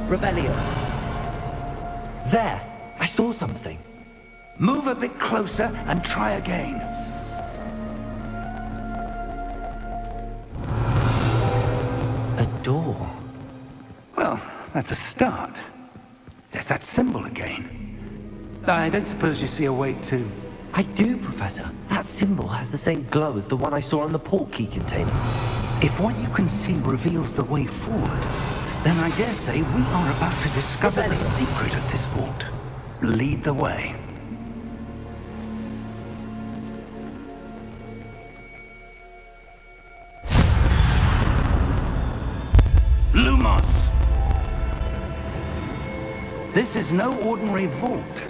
Revelio. There! I saw something. Move a bit closer and try again. A door. Well, that's a start. There's that symbol again. I don't suppose you see a way to... I do, Professor. That symbol has the same glow as the one I saw on the port key container. If what you can see reveals the way forward, then I dare say we are about to discover the secret of this vault. Lead the way. Lumos! This is no ordinary vault.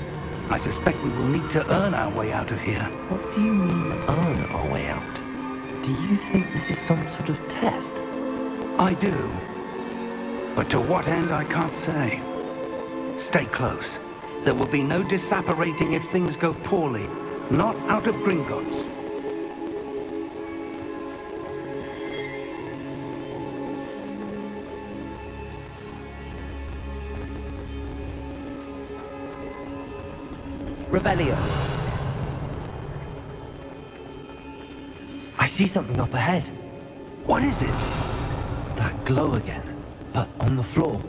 I suspect we will need to earn our way out of here. What do you mean, earn our way out? Do you think this is some sort of test? I do. But to what end, I can't say. Stay close. There will be no disapparating if things go poorly. Not out of Gringotts. Revelio. I see something up ahead. What is it? That glow again, but on the floor.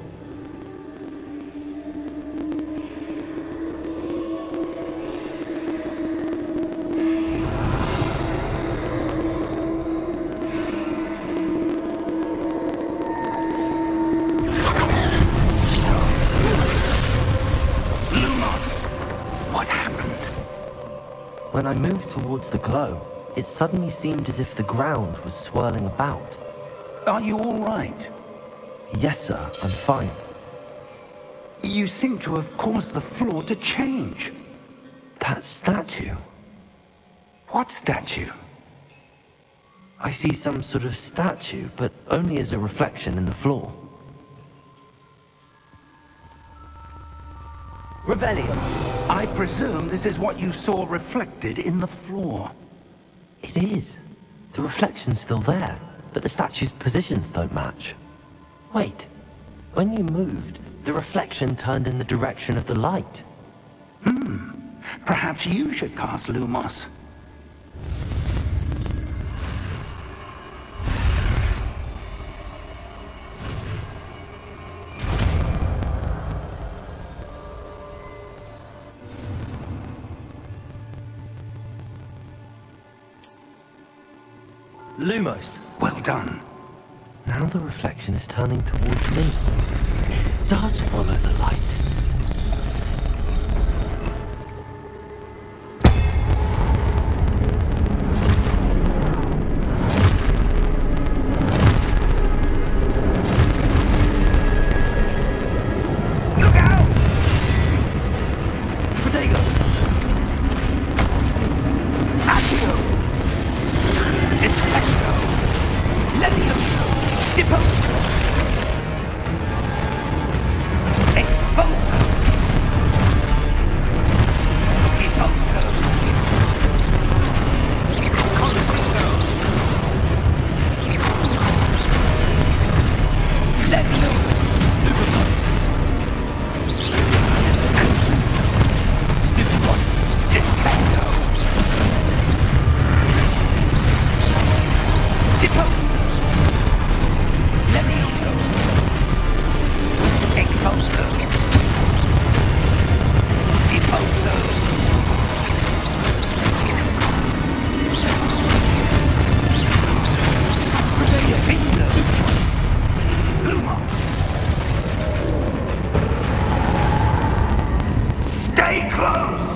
When I moved towards the glow, it suddenly seemed as if the ground was swirling about. Are you all right? Yes, sir, I'm fine. You seem to have caused the floor to change. That statue? What statue? I see some sort of statue, but only as a reflection in the floor. Revelio. I presume this is what you saw reflected in the floor. It is. The reflection's still there, but the statue's positions don't match. Wait. When you moved, the reflection turned in the direction of the light. Perhaps you should cast Lumos. Lumos. Well done. Now the reflection is turning towards me. It does follow the light. Look out! Protego! Accio! Dissecto! Levioso! Deposo! Exposo! Deposo! Confringo! Levioso! Stupid. Dissecto! Deposo! Levioso! Exposo! Deposo! Defendo! Lumos! Stay close!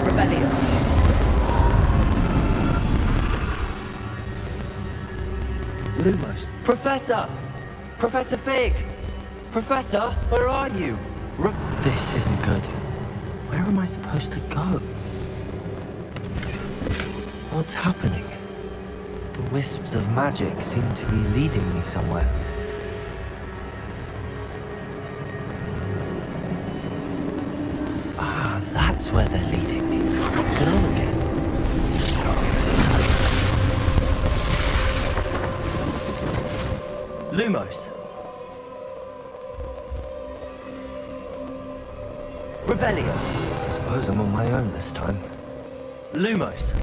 Revelio. Lumos. Professor! Professor Fig! Professor, where are you? This isn't good. Where am I supposed to go? What's happening? The wisps of magic seem to be leading me somewhere. Ah, that's where they're leading me. Glow again. Lumos. Revelio. I suppose I'm on my own this time. Lumos.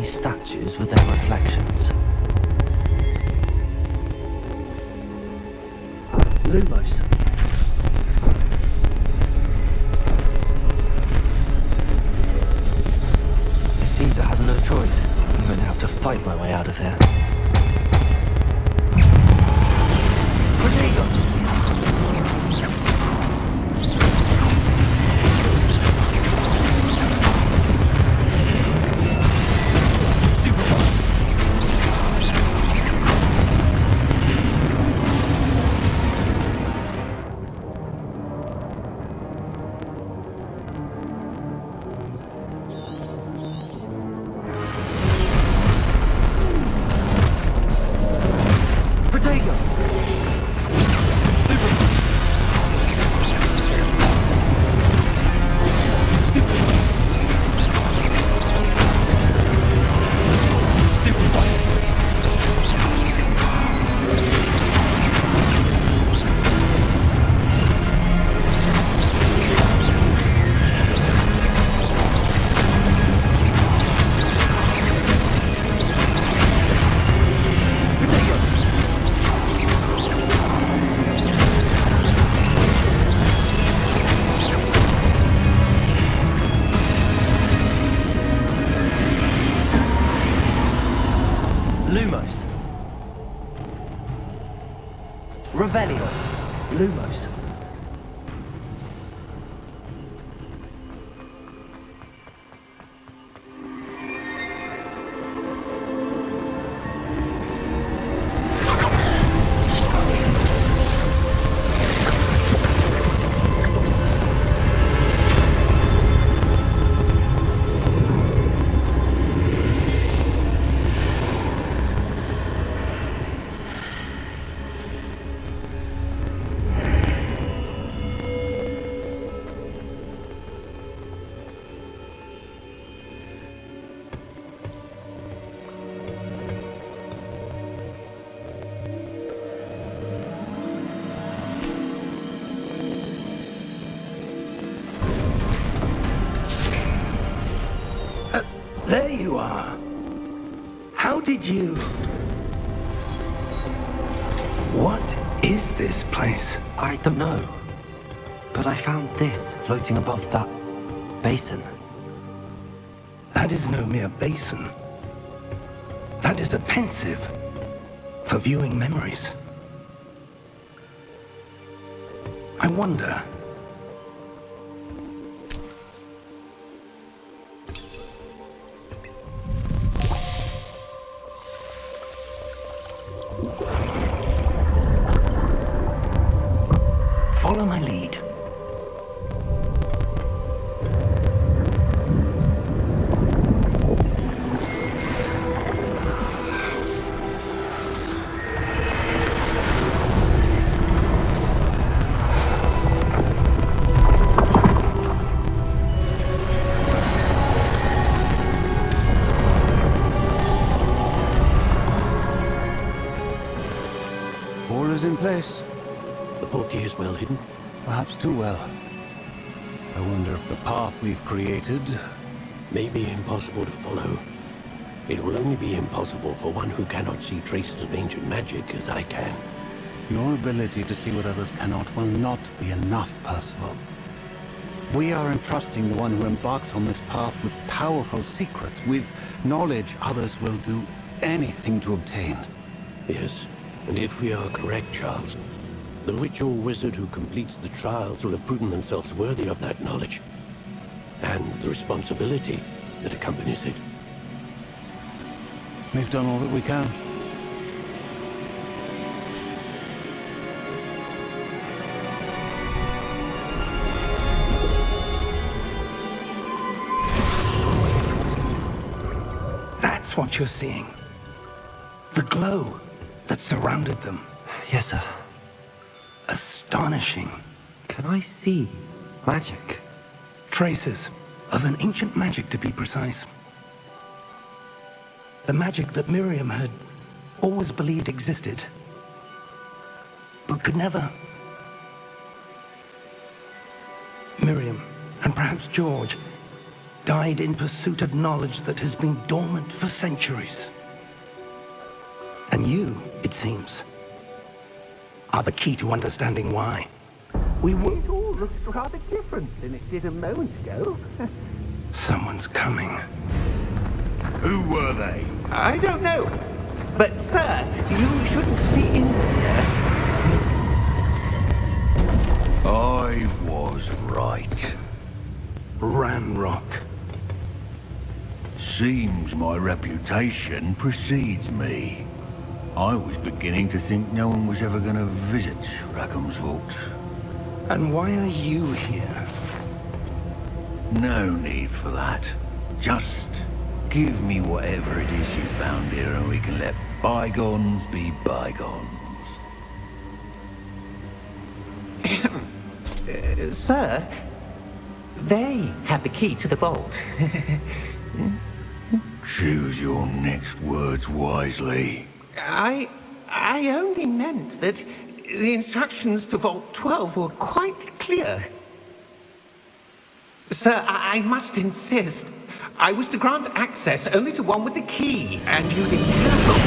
Statues with their reflections. Lumos. It seems I have no choice. I'm going to have to fight my way out of here. Potato! Lumos. Revelio. Lumos. There you are. How did you... What is this place? I don't know. But I found this floating above that basin. That is no mere basin. That is a pensive for viewing memories. I wonder... Follow my lead. All is in place. The portkey is well hidden. Perhaps too well. I wonder if the path we've created... May be impossible to follow. It will only be impossible for one who cannot see traces of ancient magic as I can. Your ability to see what others cannot will not be enough, Percival. We are entrusting the one who embarks on this path with powerful secrets, with knowledge others will do anything to obtain. Yes, and if we are correct, Charles, the witch or wizard who completes the trials will have proven themselves worthy of that knowledge, and the responsibility that accompanies it. We've done all that we can. what you're seeing? The glow that surrounded them. Yes, sir. Astonishing. Can I see magic? Traces of an ancient magic, to be precise. The magic that Miriam had always believed existed, but could never. Miriam, and perhaps George, died in pursuit of knowledge that has been dormant for centuries. And you, it seems, are the key to understanding why. We were... It all looks rather different than it did a moment ago. Someone's coming. Who were they? I don't know. But, sir, you shouldn't be in here. I was right. Ranrock. Seems my reputation precedes me. I was beginning to think no one was ever going to visit Rackham's vault. And why are you here? No need for that. Just give me whatever it is you found here and we can let bygones be bygones. Sir, they have the key to the vault. Choose your next words wisely. I only meant that the instructions to Vault 12 were quite clear. Sir, I must insist. I was to grant access only to one with the key, and you didn't have it.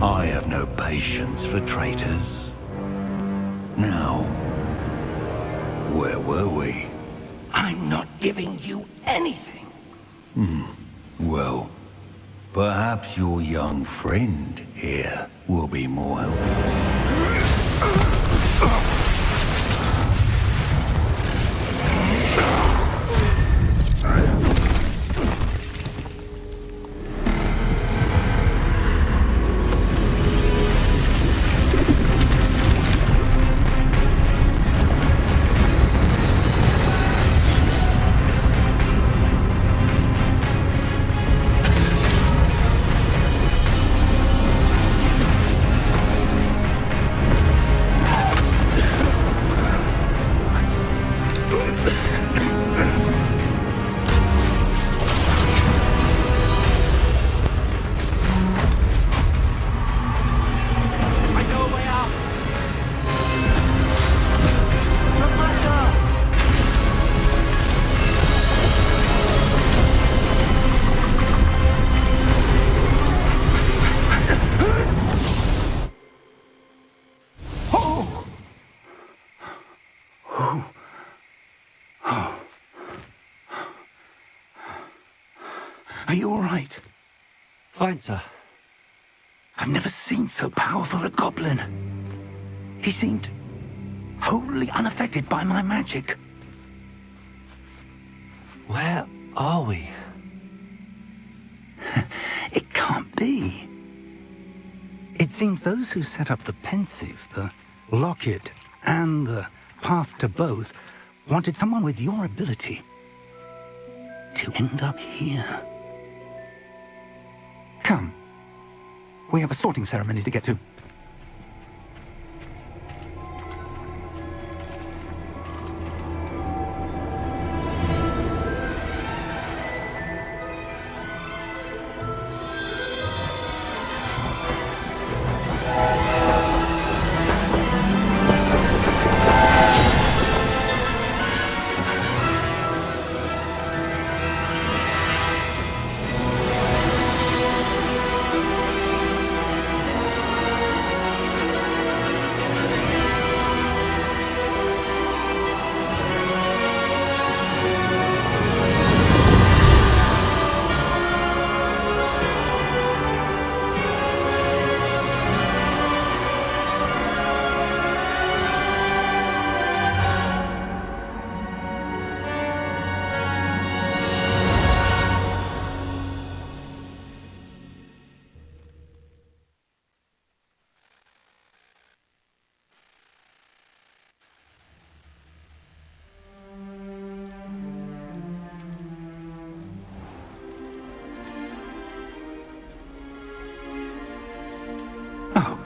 I have no patience for traitors. Now, where were we? I'm not giving you anything. Well, perhaps your young friend here will be more helpful. Are you all right? Fine, sir. I've never seen so powerful a goblin. He seemed wholly unaffected by my magic. Where are we? It can't be. It seems those who set up the Pensive, the Locket, and the Path to Both wanted someone with your ability to end up here. Come. We have a sorting ceremony to get to.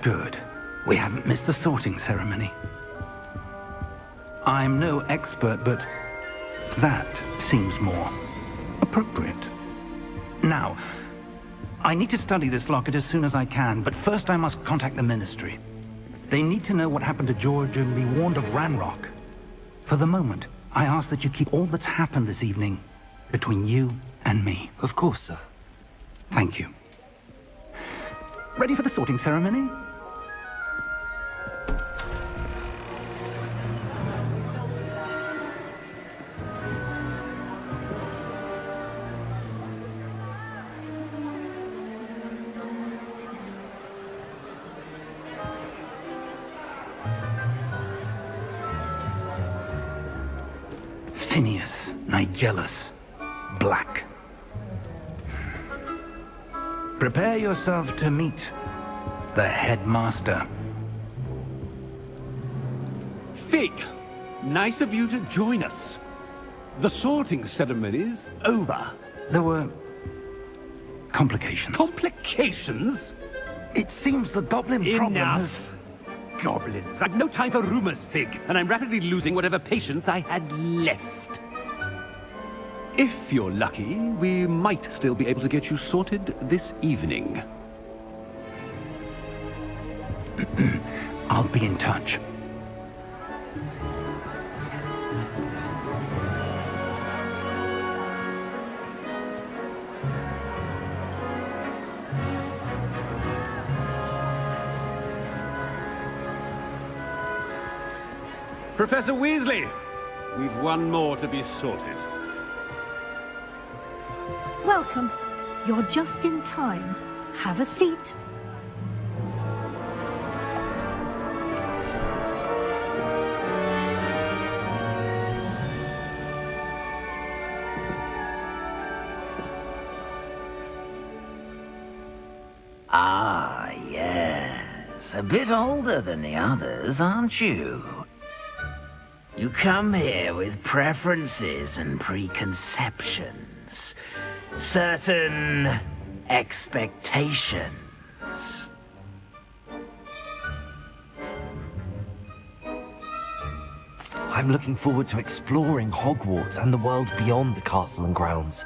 Good. We haven't missed the sorting ceremony. I'm no expert, but that seems more appropriate. Now, I need to study this locket as soon as I can, but first I must contact the Ministry. They need to know what happened to George and be warned of Ranrock. For the moment, I ask that you keep all that's happened this evening between you and me. Of course, sir. Thank you. Ready for the sorting ceremony? Phineas Nigellus Black. Prepare yourself to meet the headmaster. Fig, nice of you to join us. The sorting ceremony's over. There were complications. Complications? It seems the goblin problem has... Enough. Goblins. I've no time for rumors, Fig, and I'm rapidly losing whatever patience I had left. If you're lucky, we might still be able to get you sorted this evening. I'll be in touch. Professor Weasley, we've one more to be sorted. Welcome. You're just in time. Have a seat. Ah, yes. A bit older than the others, aren't you? You come here with preferences and preconceptions. Certain expectations. I'm looking forward to exploring Hogwarts and the world beyond the castle and grounds.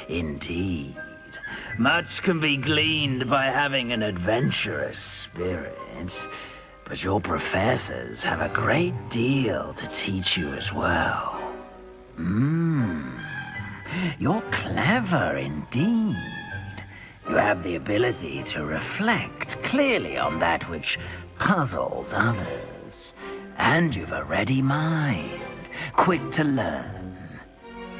Indeed. Much can be gleaned by having an adventurous spirit, but your professors have a great deal to teach you as well. You're clever indeed. You have the ability to reflect clearly on that which puzzles others. And you've a ready mind, quick to learn.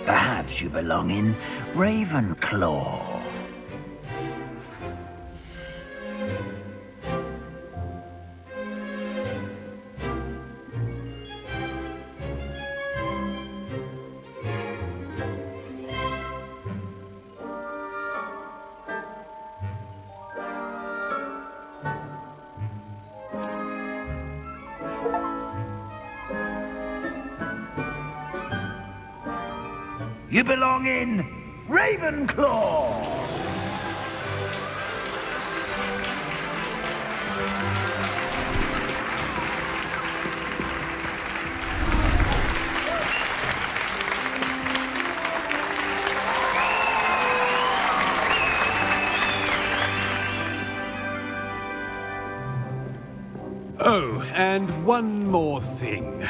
Perhaps you belong in Ravenclaw. You belong in Ravenclaw! Oh, and one more thing.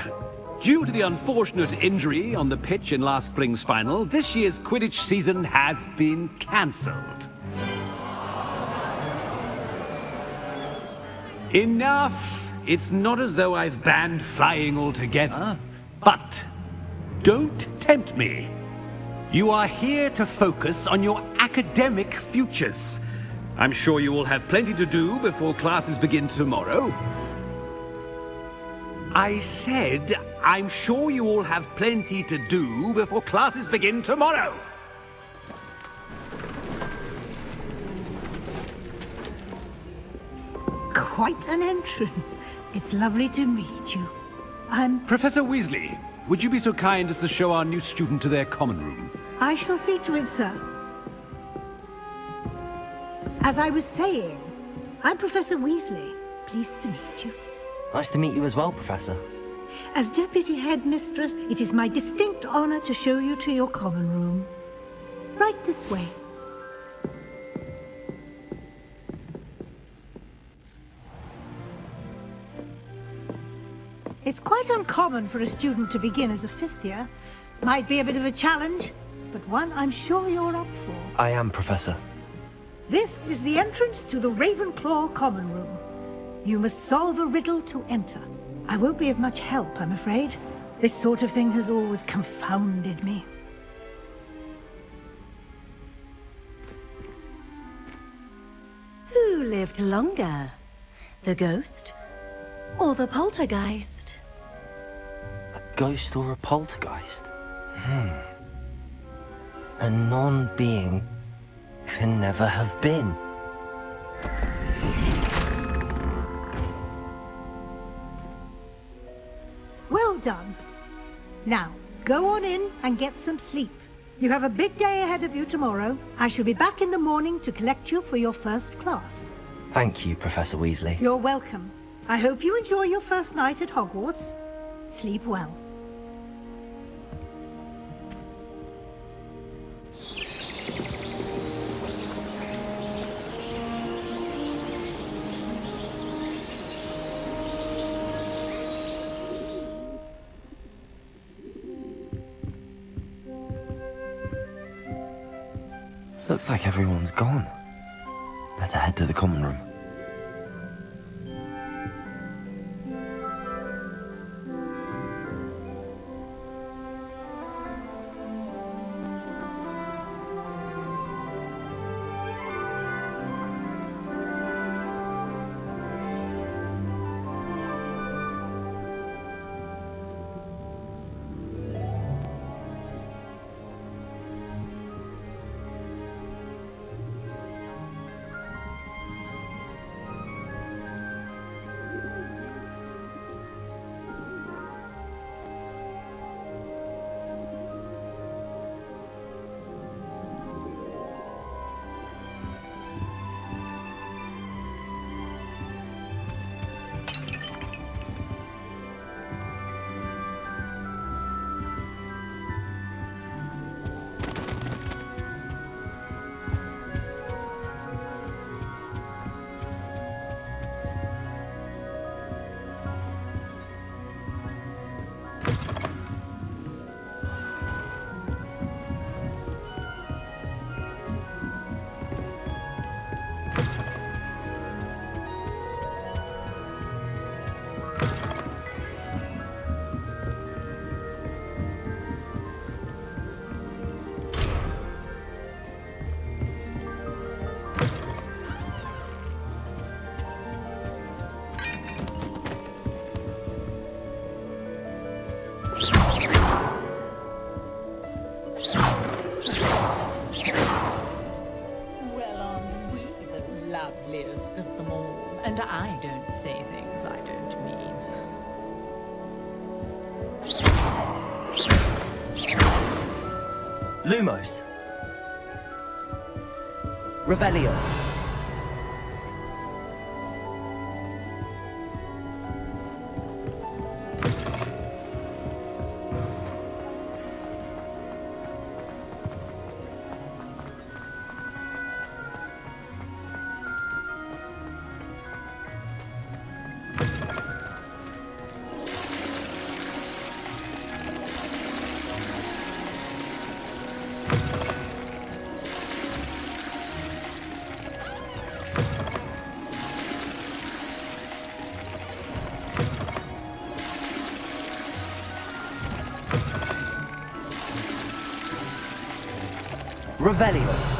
Due to the unfortunate injury on the pitch in last spring's final, this year's Quidditch season has been cancelled. Enough! It's not as though I've banned flying altogether, but don't tempt me. You are here to focus on your academic futures. I'm sure you will have plenty to do before classes begin tomorrow. I said, I'm sure you all have plenty to do before classes begin tomorrow. Quite an entrance. It's lovely to meet you. Professor Weasley, would you be so kind as to show our new student to their common room? I shall see to it, sir. As I was saying, I'm Professor Weasley. Pleased to meet you. Nice to meet you as well, Professor. As Deputy Headmistress, it is my distinct honor to show you to your common room. Right this way. It's quite uncommon for a student to begin as a fifth year. Might be a bit of a challenge, but one I'm sure you're up for. I am, Professor. This is the entrance to the Ravenclaw common room. You must solve a riddle to enter. I won't be of much help, I'm afraid. This sort of thing has always confounded me. Who lived longer? The ghost or the poltergeist? A ghost or a poltergeist? A non-being can never have been. Well done. Now, go on in and get some sleep. You have a big day ahead of you tomorrow. I shall be back in the morning to collect you for your first class. Thank you, Professor Weasley. You're welcome. I hope you enjoy your first night at Hogwarts. Sleep well. Looks like everyone's gone. Better head to the common room. Well, aren't we the loveliest of them all? And I don't say things I don't mean. Lumos. Revelio. Revelio.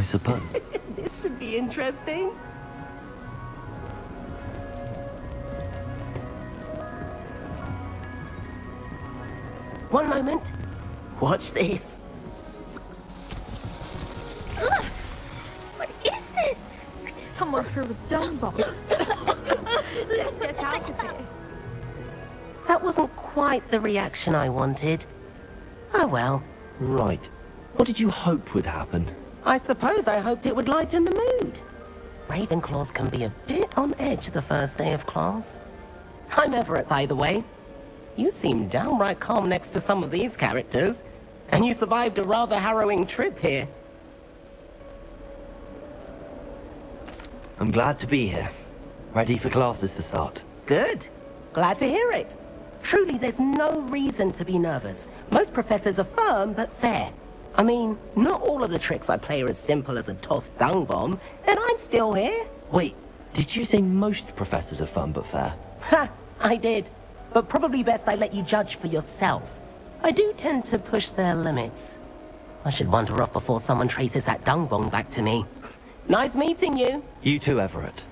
I suppose. This should be interesting. One moment. Watch this. Ugh! What is this? Someone threw a dung bomb. Let's get out of here. That wasn't quite the reaction I wanted. Oh well. Right. What did you hope would happen? I suppose I hoped it would lighten the mood. Ravenclaws can be a bit on edge the first day of class. I'm Everett, by the way. You seem downright calm next to some of these characters, and you survived a rather harrowing trip here. I'm glad to be here. Ready for classes to start. Good. Glad to hear it. Truly, there's no reason to be nervous. Most professors are firm but fair. I mean, not all of the tricks I play are as simple as a tossed dung bomb, and I'm still here. Wait, did you say most professors are fun but fair? Ha! I did. But probably best I let you judge for yourself. I do tend to push their limits. I should wander off before someone traces that dung bomb back to me. Nice meeting you. You too, Everett.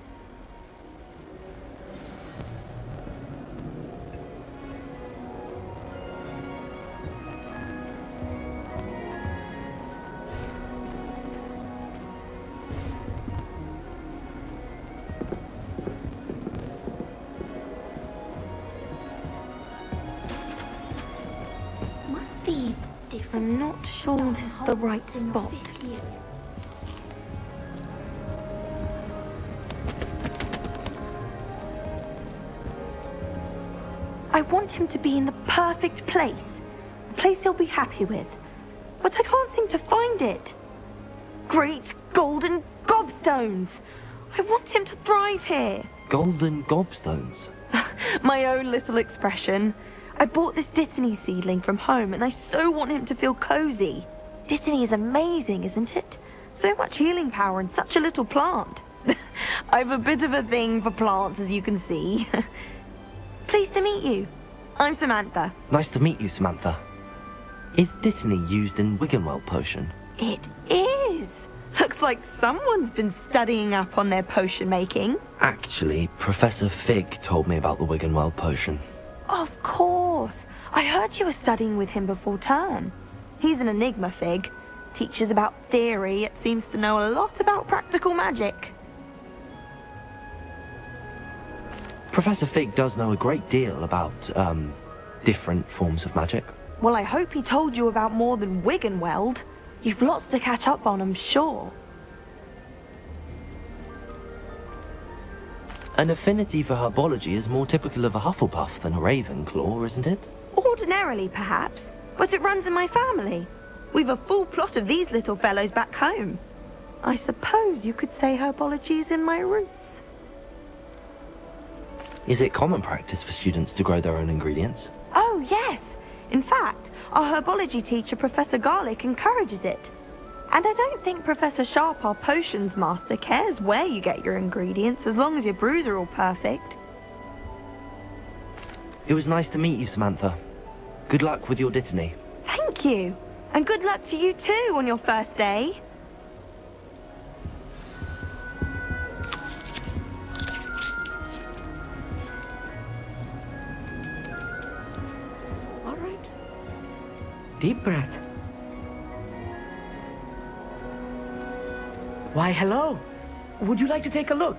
I'm not sure this is the right spot. I want him to be in the perfect place. A place he'll be happy with. But I can't seem to find it. Great golden gobstones! I want him to thrive here. Golden gobstones? My own little expression. I bought this Dittany seedling from home, and I so want him to feel cozy. Dittany is amazing, isn't it? So much healing power in such a little plant. I've a bit of a thing for plants, as you can see. Pleased to meet you. I'm Samantha. Nice to meet you, Samantha. Is Dittany used in Wiggenweld potion? It is. Looks like someone's been studying up on their potion making. Actually, Professor Fig told me about the Wiggenweld potion. Of course. I heard you were studying with him before term. He's an enigma, Fig. Teaches about theory, yet seems to know a lot about practical magic. Professor Fig does know a great deal about, different forms of magic. Well, I hope he told you about more than Wiggenweld. You've lots to catch up on, I'm sure. An affinity for herbology is more typical of a Hufflepuff than a Ravenclaw, isn't it? Ordinarily, perhaps, but it runs in my family. We've a full plot of these little fellows back home. I suppose you could say herbology is in my roots. Is it common practice for students to grow their own ingredients? Oh, yes. In fact, our herbology teacher, Professor Garlick, encourages it. And I don't think Professor Sharp, our potions master, cares where you get your ingredients, as long as your brews are all perfect. It was nice to meet you, Samantha. Good luck with your Dittany. Thank you. And good luck to you too on your first day. All right. Deep breath. Why, hello. Would you like to take a look?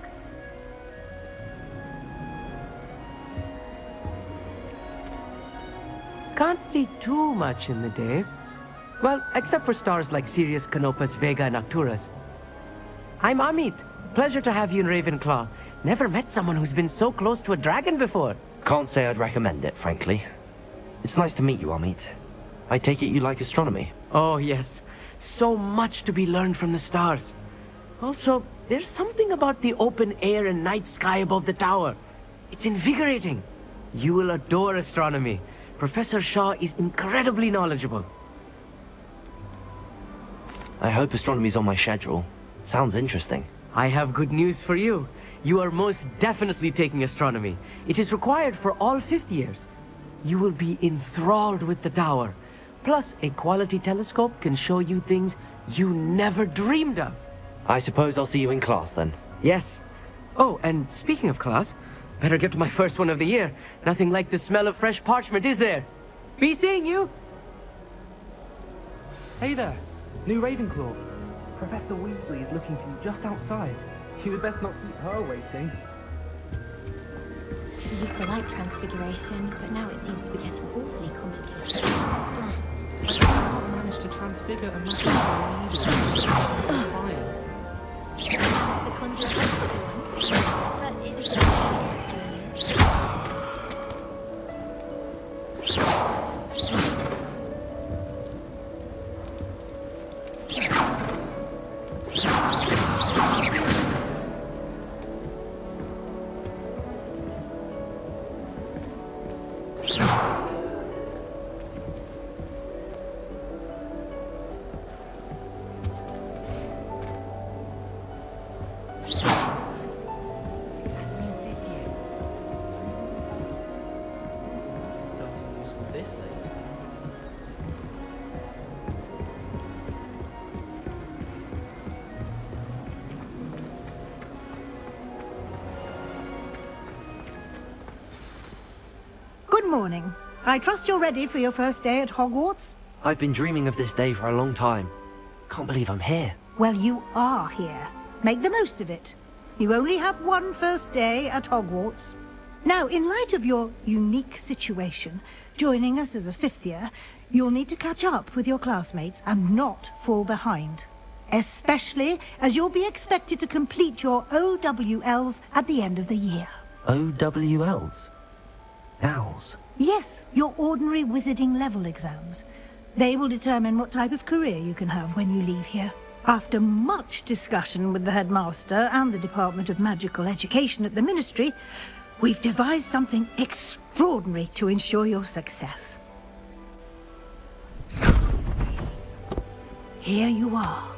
Can't see too much in the day. Well, except for stars like Sirius, Canopus, Vega, and Arcturus. I'm Amit. Pleasure to have you in Ravenclaw. Never met someone who's been so close to a dragon before. Can't say I'd recommend it, frankly. It's nice to meet you, Amit. I take it you like astronomy? Oh, yes. So much to be learned from the stars. Also, there's something about the open air and night sky above the tower. It's invigorating. You will adore astronomy. Professor Shaw is incredibly knowledgeable. I hope astronomy's on my schedule. Sounds interesting. I have good news for you. You are most definitely taking astronomy. It is required for all 5th years. You will be enthralled with the tower. Plus, a quality telescope can show you things you never dreamed of. I suppose I'll see you in class then. Yes. Oh, and speaking of class, better get to my first one of the year. Nothing like the smell of fresh parchment, is there? Be seeing you! Hey there, new Ravenclaw. Professor Weasley is looking for you just outside. You had best not keep her waiting. She used to like transfiguration, but now it seems to be getting awfully complicated. I can't manage to transfigure a massive needle. Fire. The conjurer one, but it is This late. Good morning. I trust you're ready for your first day at Hogwarts? I've been dreaming of this day for a long time. Can't believe I'm here. Well, you are here. Make the most of it. You only have one first day at Hogwarts. Now, in light of your unique situation, joining us as a fifth year, you'll need to catch up with your classmates and not fall behind. Especially as you'll be expected to complete your OWLs at the end of the year. OWLs? Owls? Yes, your ordinary wizarding level exams. They will determine what type of career you can have when you leave here. After much discussion with the headmaster and the Department of Magical Education at the Ministry, we've devised something extraordinary to ensure your success. Here you are.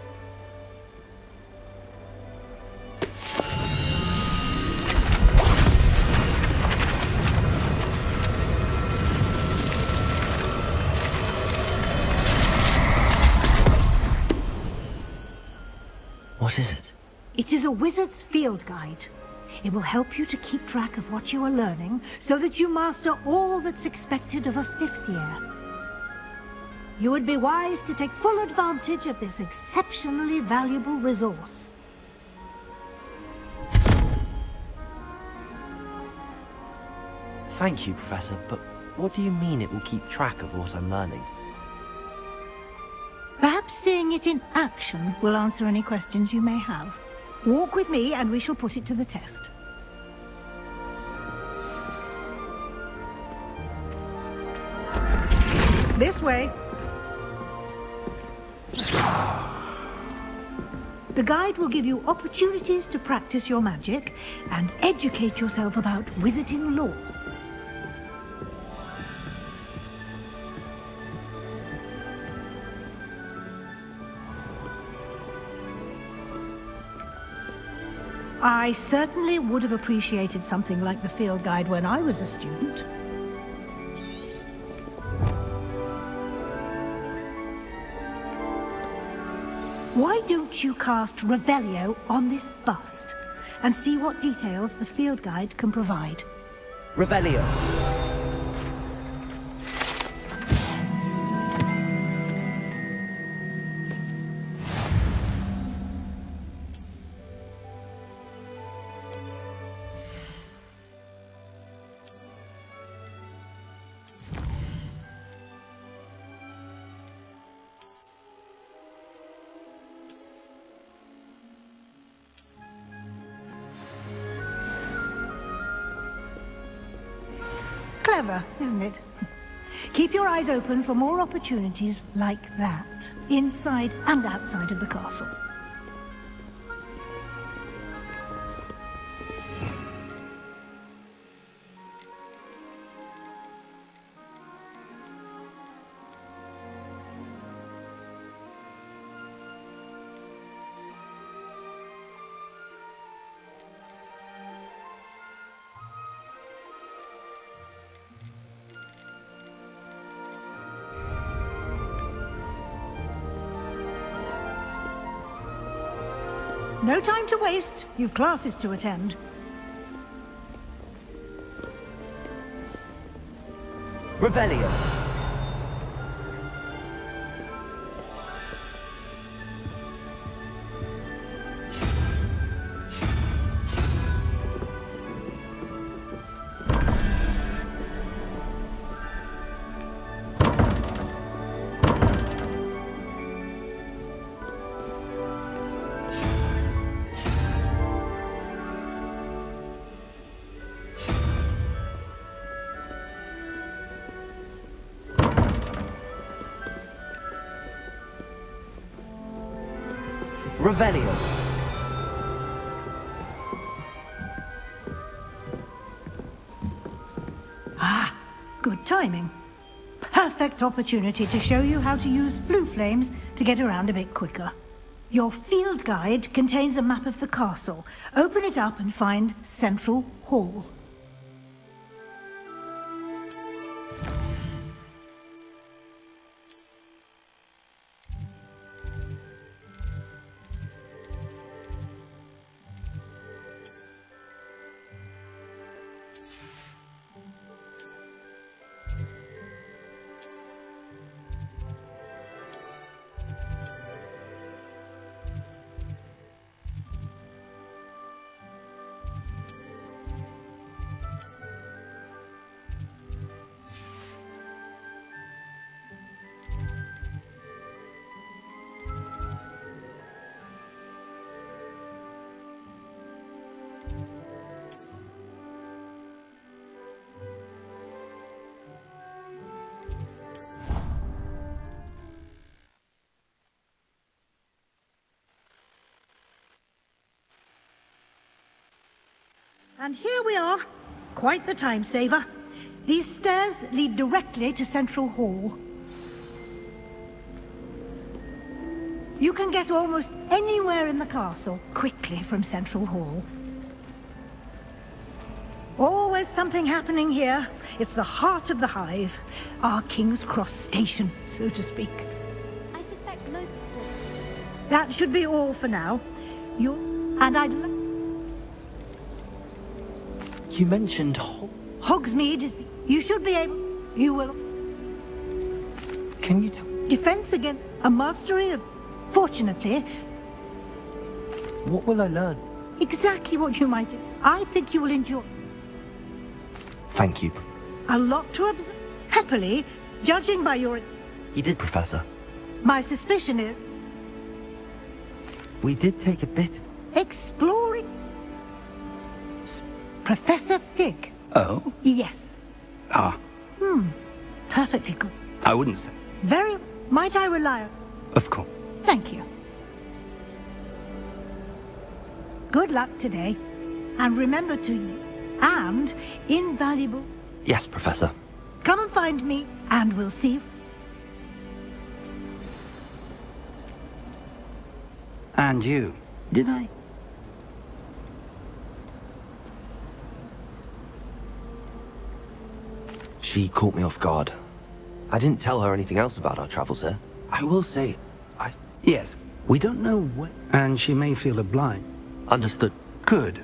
What is it? It is a wizard's field guide. It will help you to keep track of what you are learning so that you master all that's expected of a fifth year. You would be wise to take full advantage of this exceptionally valuable resource. Thank you, Professor, but what do you mean it will keep track of what I'm learning? Perhaps seeing it in action will answer any questions you may have. Walk with me and we shall put it to the test. This way. The guide will give you opportunities to practice your magic and educate yourself about wizarding lore. I certainly would have appreciated something like the field guide when I was a student. Why don't you cast Revelio on this bust and see what details the field guide can provide? Revelio. Clever, isn't it? Keep your eyes open for more opportunities like that, inside and outside of the castle. No time to waste. You've classes to attend. Revelio. Revelio. Ah, good timing. Perfect opportunity to show you how to use flue flames to get around a bit quicker. Your field guide contains a map of the castle. Open it up and find Central Hall. And here we are. Quite the time saver. These stairs lead directly to Central Hall. You can get almost anywhere in the castle quickly from Central Hall. Always something happening here. It's the heart of the hive. Our King's Cross station, so to speak. I suspect most of them. That should be all for now. You mentioned Hogsmeade is you should be able... You will... Can you tell... Defense against a mastery of... Fortunately... What will I learn? Exactly what you might do. I think you will enjoy... Thank you. A lot to observe. Happily, judging by your... You did, Professor. My suspicion is... We did take a bit... Exploring... Professor Fig. Oh? Yes. Ah. Perfectly good. I wouldn't say. Very... Might I rely on... Of course. Thank you. Good luck today. And remember to you. And invaluable... Yes, Professor. Come and find me, and we'll see. And you. Did I? She caught me off guard. I didn't tell her anything else about our travels here. I will say, Yes, we don't know what... And she may feel obliged. Understood. Good.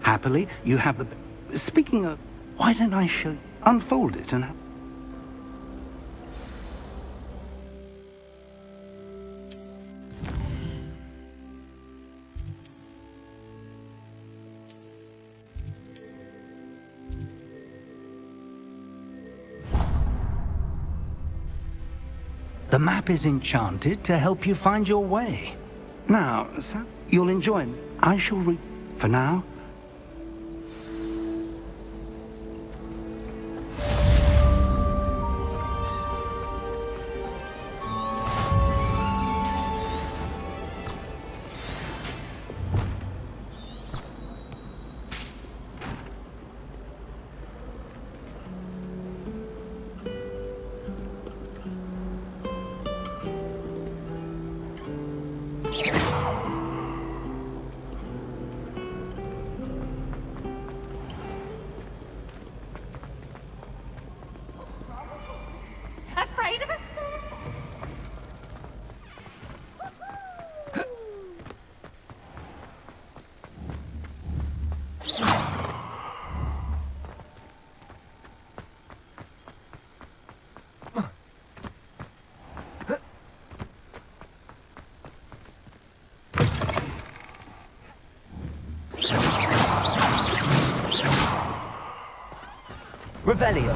Happily, you have the... Speaking of... Why don't I show you? Unfold it and... The map is enchanted to help you find your way. Now, Sam, you'll enjoy it. I shall read... For now... Afraid of it? Revelio.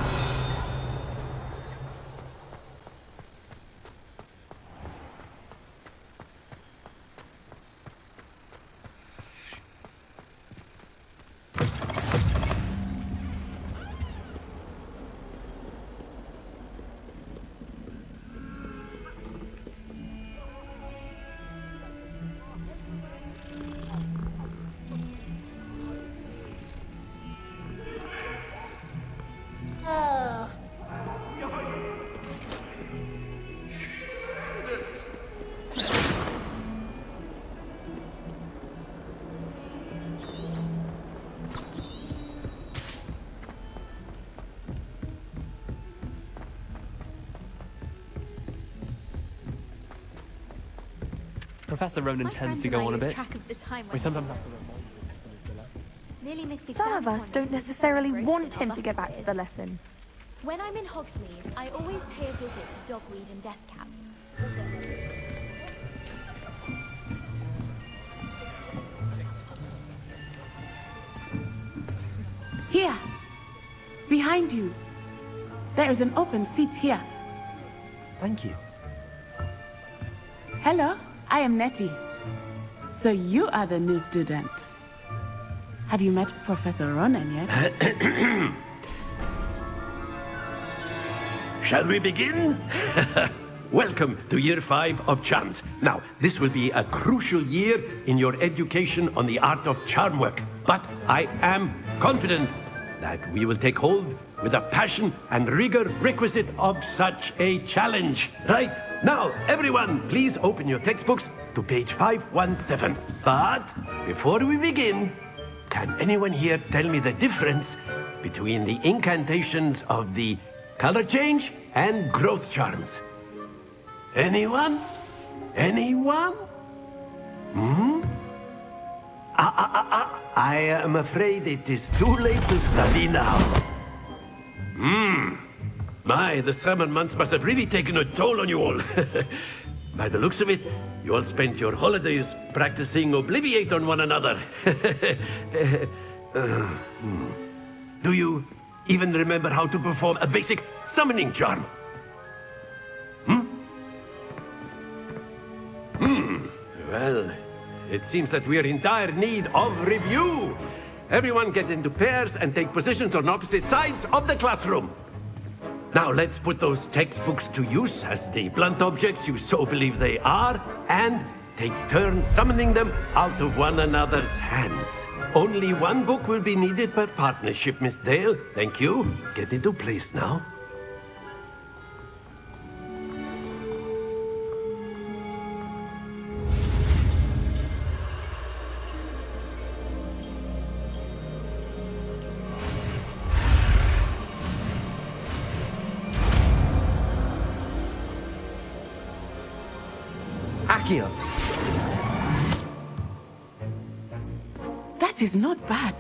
Professor Ronan tends to go on a bit. We sometimes have to Some of us don't necessarily want him to get back to the lesson. When I'm in Hogsmeade, I always pay a visit to Dogweed and Deathcap. Here. Behind you. There is an open seat here. Thank you. Hello, I am Nettie. So you are the new student. Have you met Professor Ronan yet? Shall we begin? Welcome to Year 5 of Charms. Now, this will be a crucial year in your education on the art of charm work. But I am confident that we will take hold with the passion and rigor requisite of such a challenge. Right, now, everyone, please open your textbooks to page 517. But before we begin, can anyone here tell me the difference between the incantations of the color change and growth charms? Anyone? Anyone? I am afraid it is too late to study now. My, the summer months must have really taken a toll on you all. By the looks of it, you all spent your holidays practicing Obliviate on one another. Do you even remember how to perform a basic summoning charm? Well, it seems that we are in dire need of review. Everyone get into pairs and take positions on opposite sides of the classroom. Now let's put those textbooks to use as the blunt objects you so believe they are, and take turns summoning them out of one another's hands. Only one book will be needed per partnership, Miss Dale. Thank you. Get into place now. Accio. That is not bad.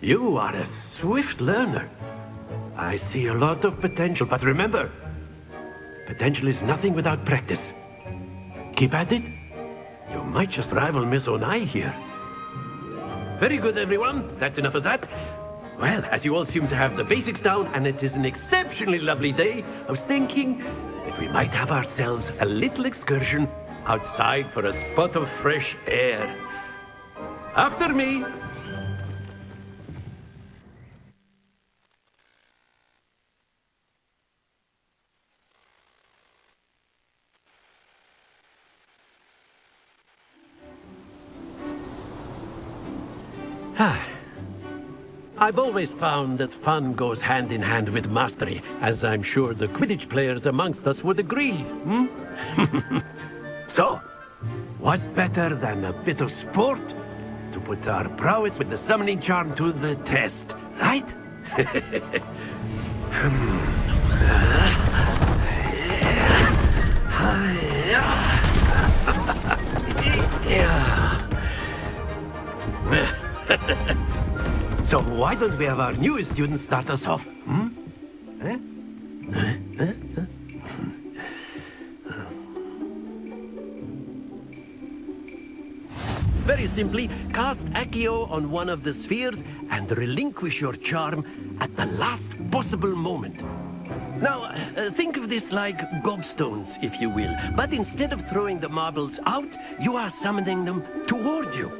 You are a swift learner. I see a lot of potential, but remember, potential is nothing without practice. Keep at it. You might just rival Miss Onai here. Very good, everyone. That's enough of that. Well, as you all seem to have the basics down, and it is an exceptionally lovely day, I was thinking that we might have ourselves a little excursion outside for a spot of fresh air. After me. I've always found that fun goes hand in hand with mastery, as I'm sure the Quidditch players amongst us would agree, So, what better than a bit of sport to put our prowess with the summoning charm to the test, right? So why don't we have our newest student start us off? Very simply cast Accio on one of the spheres and relinquish your charm at the last possible moment. Now, think of this like gobstones, if you will. But instead of throwing the marbles out, you are summoning them toward you.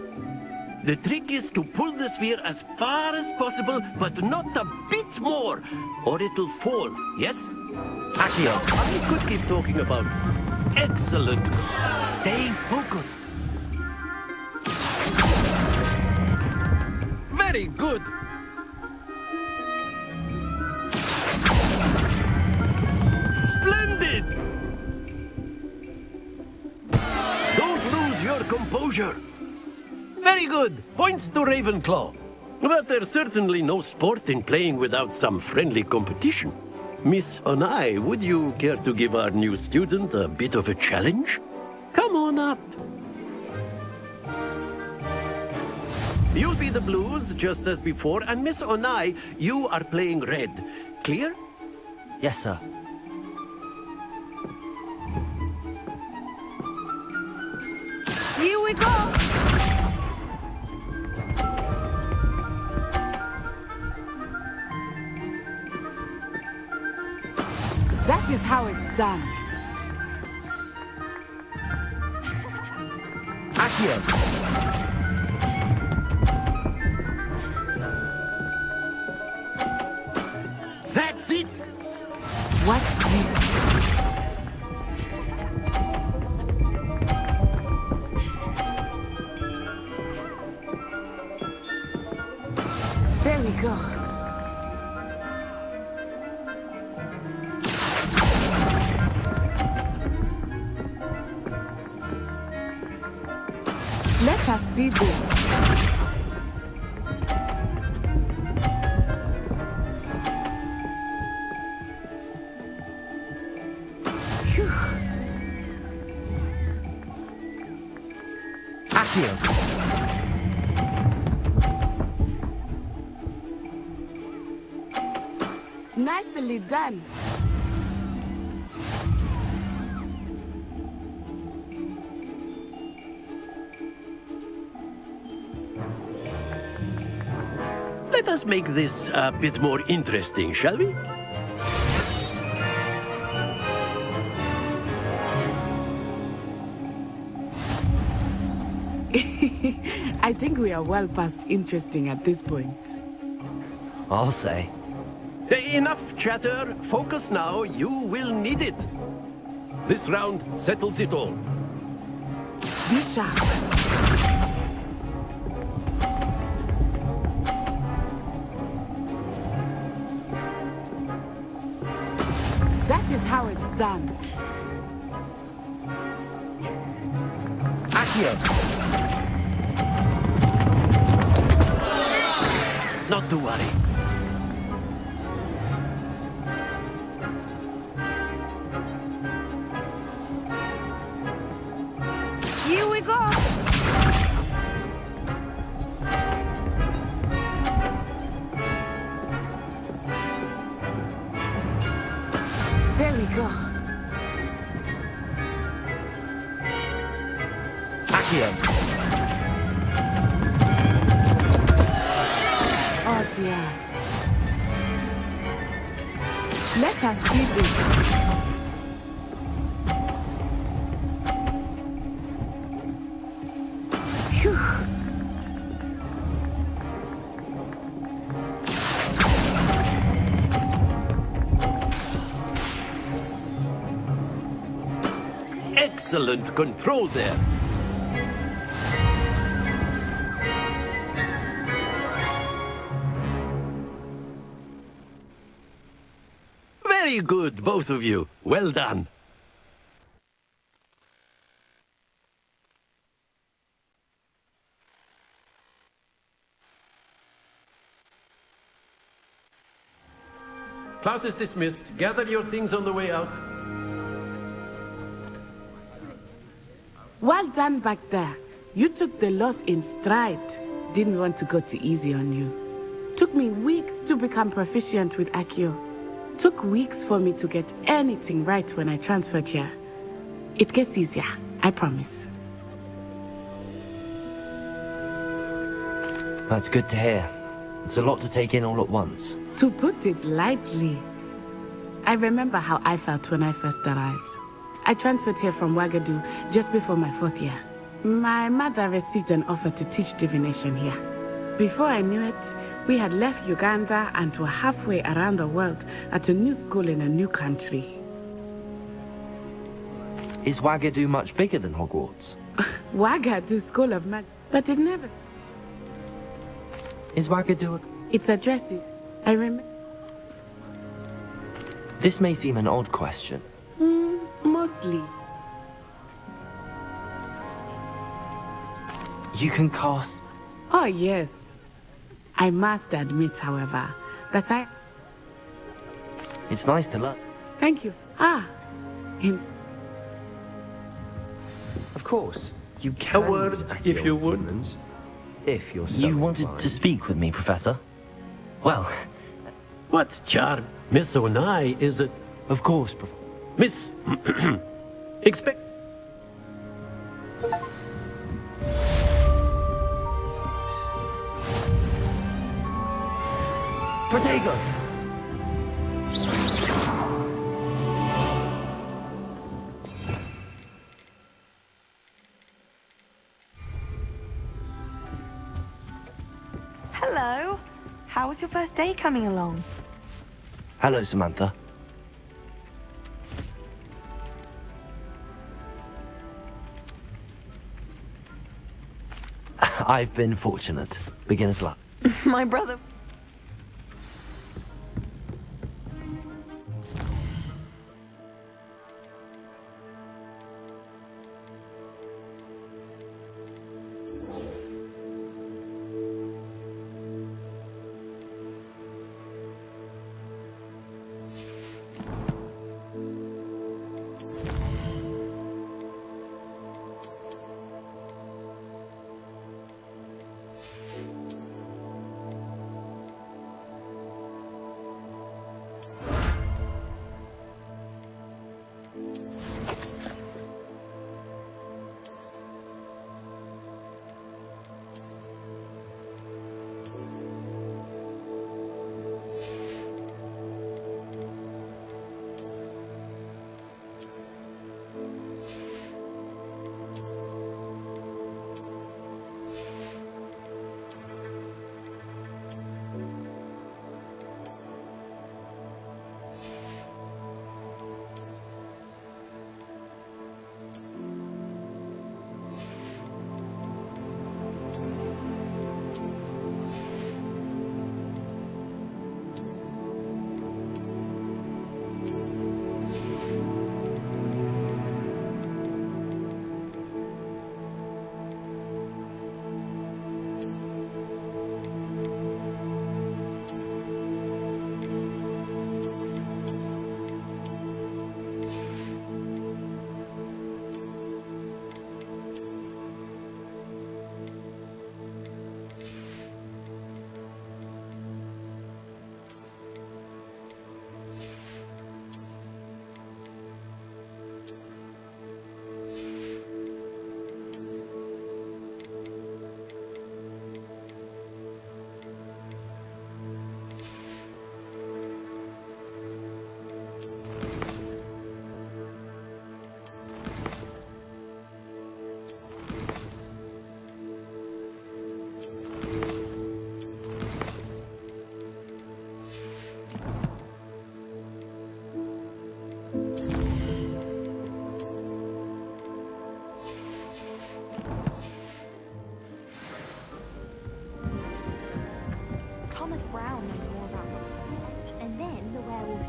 The trick is to pull the sphere as far as possible, but not a bit more, or it'll fall, yes? Accio, I could keep talking about. Excellent. Stay focused. Very good. Splendid! Don't lose your composure. Very good. Points to Ravenclaw. But there's certainly no sport in playing without some friendly competition. Miss Onai, would you care to give our new student a bit of a challenge? Come on up. You'll be the blues, just as before, and Miss Onai, you are playing red. Clear? Yes, sir. Here we go! That is how it's done. Accio. That's it! Watch this. There we go. Let us see this. Phew. Accio. Nicely done. Let us make this a bit more interesting, shall we? I think we are well past interesting at this point. I'll say. Enough chatter. Focus now. You will need it. This round settles it all. Be sharp. That is how it's done. Accio. Not to worry. Here we go. There we go. Accio. Oh dear. Let us see this. Phew. Excellent control there. Very good, both of you. Well done. Class is dismissed. Gather your things on the way out. Well done back there. You took the loss in stride. Didn't want to go too easy on you. Took me weeks to become proficient with Accio. Took weeks for me to get anything right when I transferred here. It gets easier, I promise. That's good to hear. It's a lot to take in all at once. To put it lightly, I remember how I felt when I first arrived. I transferred here from Wagadu just before my 4th year. My mother received an offer to teach divination here. Before I knew it, we had left Uganda and were halfway around the world at a new school in a new country. Is Wagadu much bigger than Hogwarts? Wagadu School of Magic, but it never... Is Wagadu It's a dressing. I remember... This may seem an odd question. Mostly. You can cast... Oh, yes. I must admit, however, that I... It's nice to learn. Thank you. Of course, you can. A word, if you would. If you're so You wanted inclined. to speak with me, Professor? Well... What's charm? Miss Onai is a... Of course, Professor. Miss... Expect... Protego! Hello. How was your first day coming along? Hello, Samantha. I've been fortunate. Beginner's luck. My brother...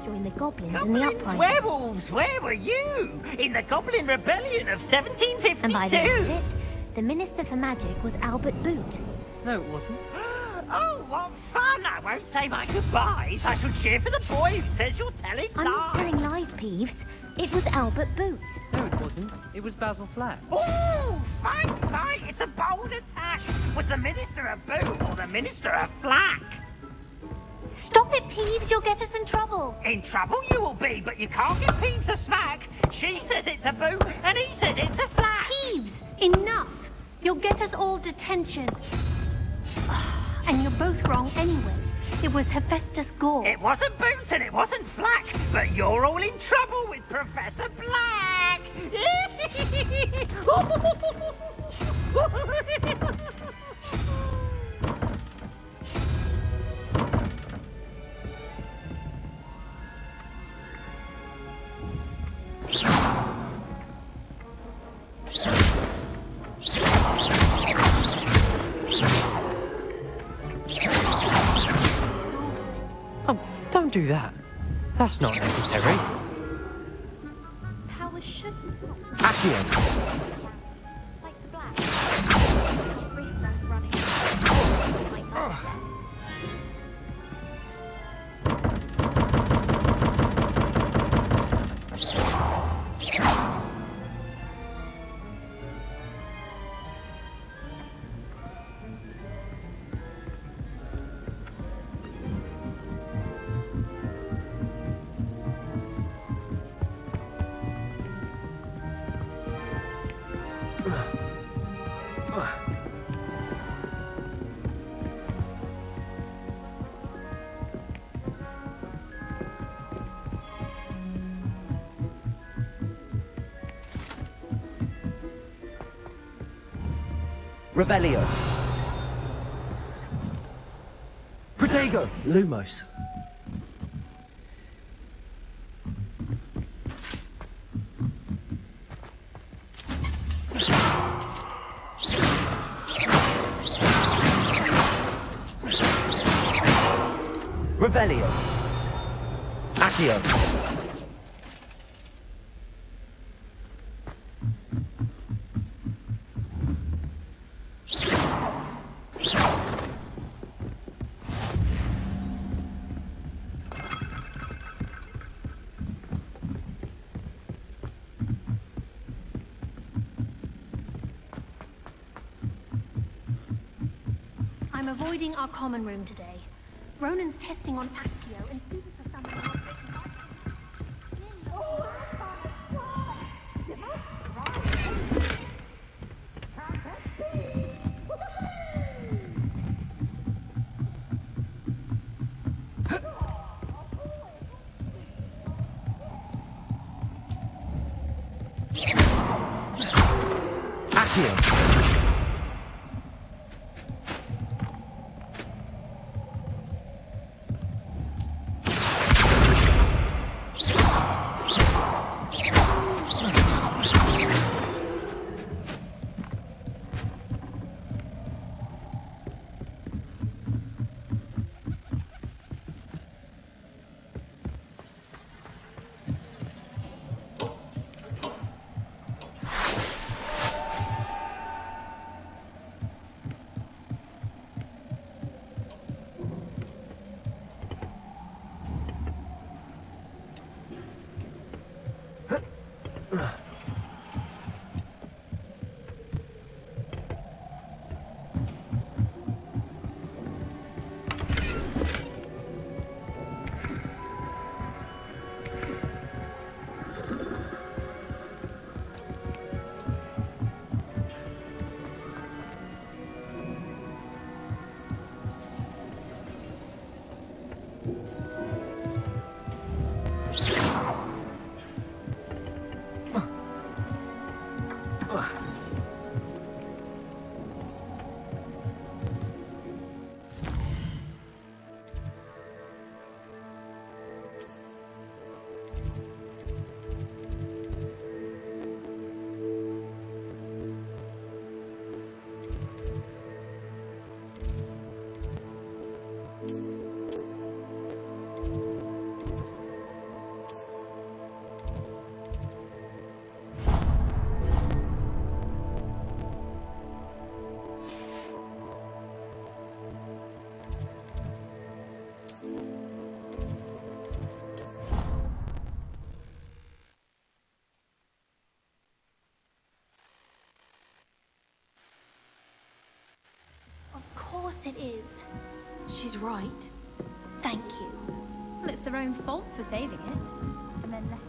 Join the goblins in the uprising. Werewolves, where were you? In the Goblin Rebellion of 1752? And by the end of it, the Minister for Magic was Albert Boot. No, it wasn't. Oh, what fun! I won't say my goodbyes. I shall cheer for the boy who says you're telling I'm lies. not telling lies, Peeves. It was Albert Boot. No, it wasn't. It was Basil Flack. Ooh, fight! It's a bold attack. Was the Minister a Boot or the Minister a Flack? Stop it, Peeves. You'll get us in trouble. In trouble you will be, but you can't get Peeves a smack. She says it's a Boot, and he says it's a Flack. Peeves, enough. You'll get us all detention. And you're both wrong anyway. It was Hephaestus Gore. It wasn't Boots and it wasn't Flack, but you're all in trouble with Professor Black! Oh, don't do that. That's not necessary. Power should Accio. like Black. Refresh running. Like that. Revelio. Protego. Lumos. Revelio. Accio. I'm avoiding our common room today. Ronan's testing on Accio and Susan for something. Of course it is. She's right. Thank you. Well, it's their own fault for saving it. And then left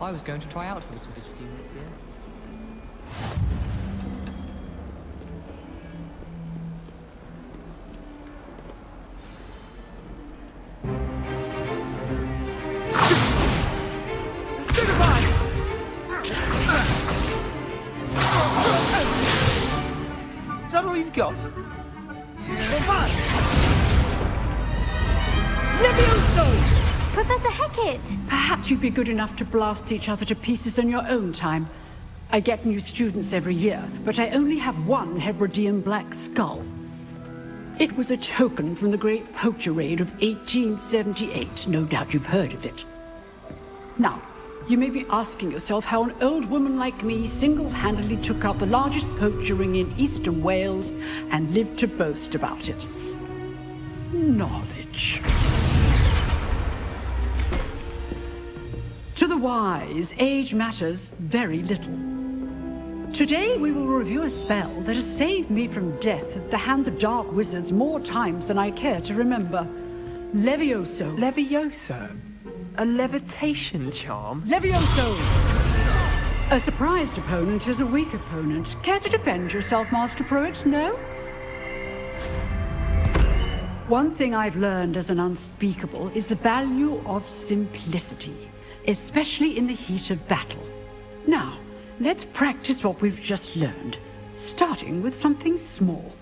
I was going to try out for the Quidditch team this year. Is that all you've got? Levioso! Professor Hecat! Perhaps you'd be good enough to blast each other to pieces on your own time. I get new students every year, but I only have one Hebridean black skull. It was a token from the Great Poacher Raid of 1878. No doubt you've heard of it. Now, you may be asking yourself how an old woman like me single-handedly took out the largest poacher ring in eastern Wales and lived to boast about it. Knowledge. To the wise, age matters very little. Today we will review a spell that has saved me from death at the hands of dark wizards more times than I care to remember. Levioso. Levioso? A levitation charm? Levioso! A surprised opponent is a weak opponent. Care to defend yourself, Master Pruitt? No? One thing I've learned as an unspeakable is the value of simplicity, especially in the heat of battle. Now, let's practice what we've just learned, starting with something small.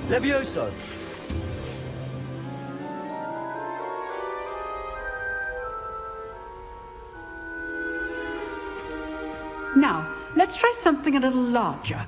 Levioso! Now, let's try something a little larger.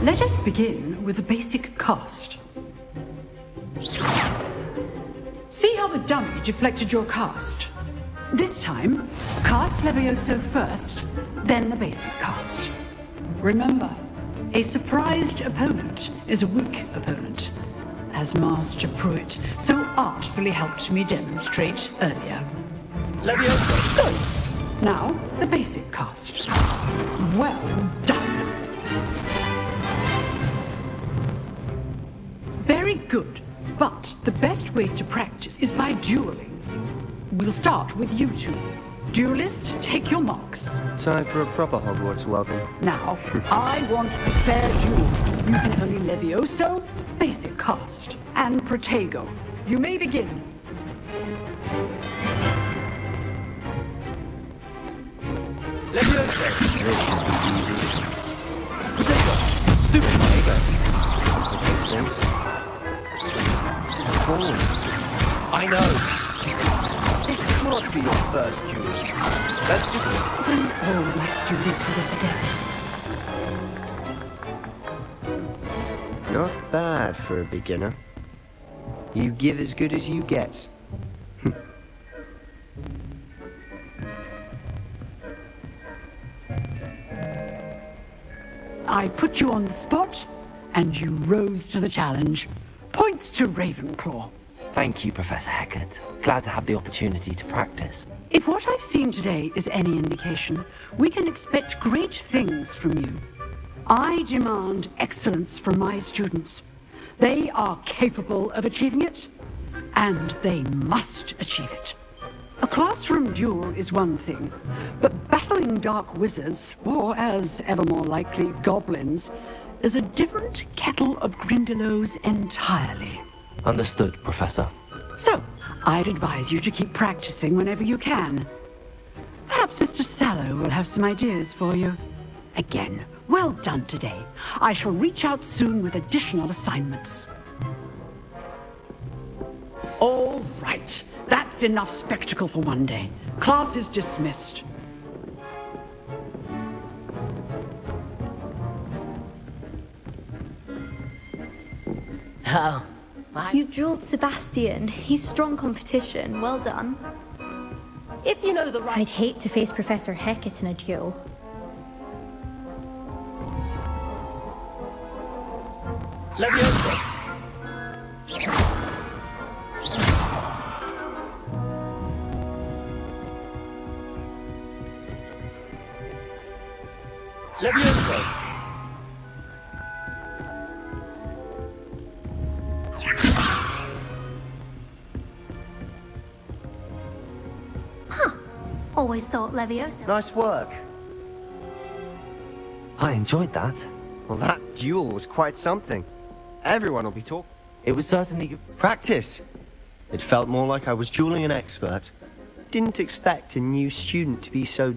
Let us begin with the basic cast. See how the dummy deflected your cast? This time, cast Levioso first, then the basic cast. Remember, a surprised opponent is a weak opponent, as Master Pruitt so artfully helped me demonstrate earlier. Levioso! Now, the basic cast. Well done! Very good, but the best way to practice is by dueling. We'll start with you two. Duelists, take your marks. Time for a proper Hogwarts welcome. Now, I want a fair duel, using only Levioso, basic cast, and Protego. You may begin. Levioso! This should be easy. Protego! Stupid Protego! Okay, stamps. I know. This can't be your first duel. That's just... Bring all my students for this again. Not bad for a beginner. You give as good as you get. I put you on the spot, and you rose to the challenge. Points to Ravenclaw. Thank you, Professor Hecat. Glad to have the opportunity to practice. If what I've seen today is any indication, we can expect great things from you. I demand excellence from my students. They are capable of achieving it, and they must achieve it. A classroom duel is one thing, but battling dark wizards, or as ever more likely, goblins, is a different kettle of Grindylows entirely. Understood, Professor. So, I'd advise you to keep practicing whenever you can. Perhaps Mr. Sallow will have some ideas for you. Again, well done today. I shall reach out soon with additional assignments. All right. That's enough spectacle for one day. Class is dismissed. Oh, You drilled Sebastian. He's strong competition. Well done. If you know the right... I'd hate to face Professor Hecat in a duel. Leviosa! Leviosa! Always thought Leviosa. Nice work. I enjoyed that. Well, that duel was quite something. Everyone will be talking. It was certainly good. Practice. It felt more like I was dueling an expert. Didn't expect a new student to be so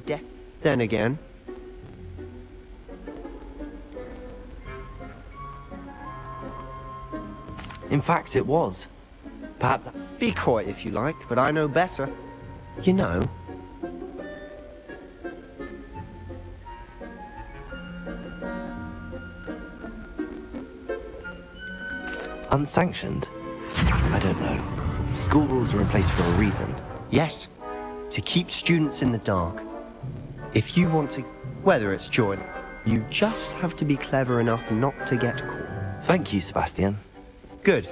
Then again... In fact, it was. Perhaps... Be quiet if you like, but I know better. You know... Unsanctioned? I don't know. School rules are in place for a reason. Yes, to keep students in the dark. If you want to, whether it's join, you just have to be clever enough not to get caught. Thank you, Sebastian. Good.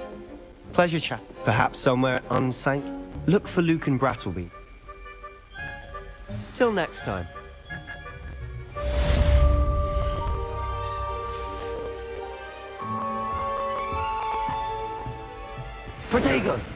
Pleasure chat. Perhaps somewhere unsank. Look for Luke and Brattleby. Till next time. Protego!